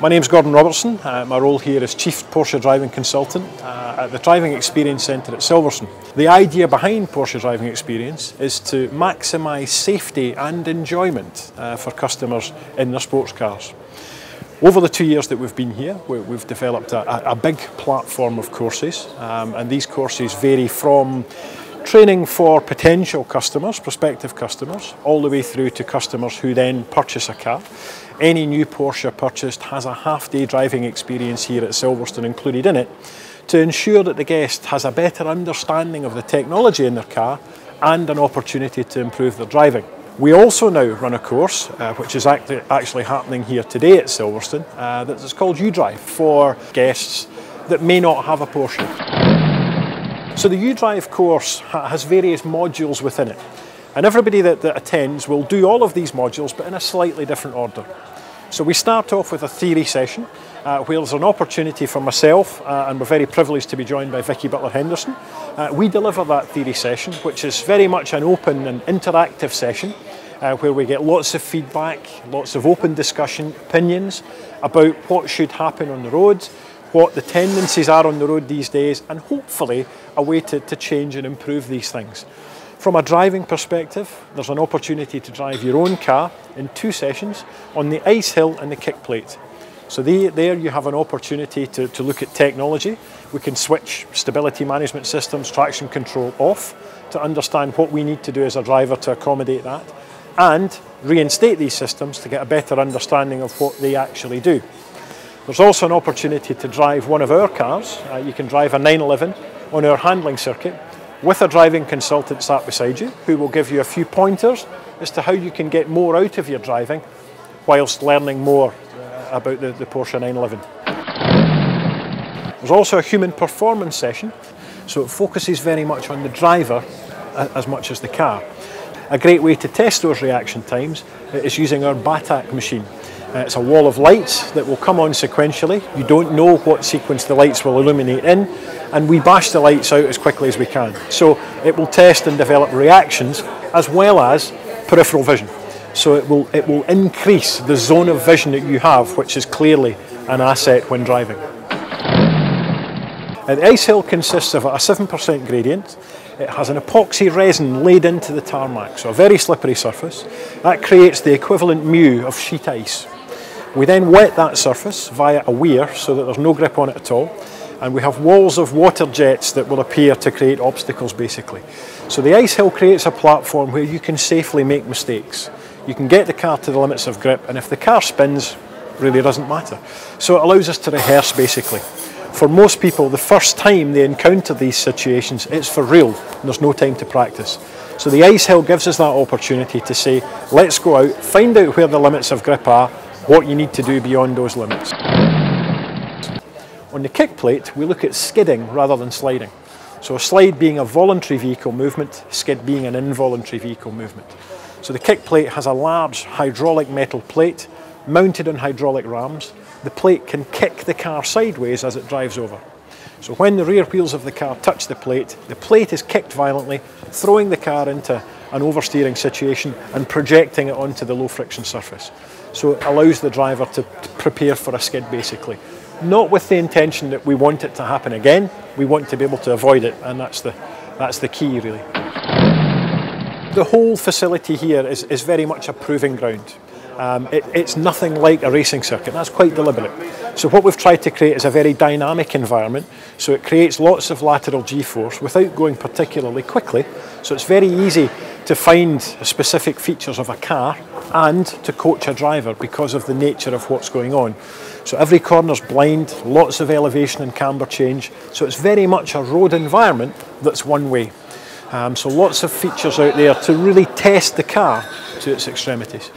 My name's Gordon Robertson. My role here is Chief Porsche Driving Consultant at the Driving Experience Centre at Silverstone. The idea behind Porsche Driving Experience is to maximise safety and enjoyment for customers in their sports cars. Over the 2 years that we've been here, we've developed a big platform of courses, and these courses vary from training for potential customers, prospective customers, all the way through to customers who then purchase a car. Any new Porsche purchased has a half-day driving experience here at Silverstone included in it to ensure that the guest has a better understanding of the technology in their car and an opportunity to improve their driving. We also now run a course, which is actually happening here today at Silverstone, that's called YouDrive for guests that may not have a Porsche. So the YouDrive course has various modules within it, and everybody that attends will do all of these modules but in a slightly different order. So we start off with a theory session where there's an opportunity for myself, and we're very privileged to be joined by Vicky Butler-Henderson. We deliver that theory session, which is very much an open and interactive session where we get lots of feedback, lots of open discussion, opinions about what should happen on the road, what the tendencies are on the road these days, and hopefully a way to change and improve these things. From a driving perspective, there's an opportunity to drive your own car in 2 sessions on the ice hill and the kick plate. So there you have an opportunity to look at technology. We can switch stability management systems, traction control off to understand what we need to do as a driver to accommodate that, and reinstate these systems to get a better understanding of what they actually do. There's also an opportunity to drive one of our cars. You can drive a 911 on our handling circuit with a driving consultant sat beside you who will give you a few pointers as to how you can get more out of your driving whilst learning more about the Porsche 911. There's also a human performance session, so it focuses very much on the driver as much as the car. A great way to test those reaction times is using our BATAC machine. It's a wall of lights that will come on sequentially. You don't know what sequence the lights will illuminate in, and we bash the lights out as quickly as we can. So it will test and develop reactions as well as peripheral vision. So it will increase the zone of vision that you have, which is clearly an asset when driving. The ice hill consists of a 7% gradient. It has an epoxy resin laid into the tarmac, so a very slippery surface. That creates the equivalent mu of sheet ice. We then wet that surface via a weir so that there's no grip on it at all, and we have walls of water jets that will appear to create obstacles basically. So the ice hill creates a platform where you can safely make mistakes. You can get the car to the limits of grip, and if the car spins, really doesn't matter. So it allows us to rehearse basically. For most people, the first time they encounter these situations, it's for real, and there's no time to practice. So the ice hill gives us that opportunity to say, let's go out, find out where the limits of grip are, what you need to do beyond those limits. On the kick plate, we look at skidding rather than sliding. So a slide being a voluntary vehicle movement, skid being an involuntary vehicle movement. So the kick plate has a large hydraulic metal plate mounted on hydraulic rams. The plate can kick the car sideways as it drives over. So when the rear wheels of the car touch the plate is kicked violently, throwing the car into an oversteering situation and projecting it onto the low friction surface. So it allows the driver to prepare for a skid basically. Not with the intention that we want it to happen again, we want to be able to avoid it, and that's the key really. The whole facility here is very much a proving ground. It's nothing like a racing circuit, that's quite deliberate. So what we've tried to create is a very dynamic environment, so it creates lots of lateral G-force without going particularly quickly, so it's very easy to find specific features of a car and to coach a driver because of the nature of what's going on. So every corner's blind, lots of elevation and camber change, so it's very much a road environment that's one way. So lots of features out there to really test the car to its extremities.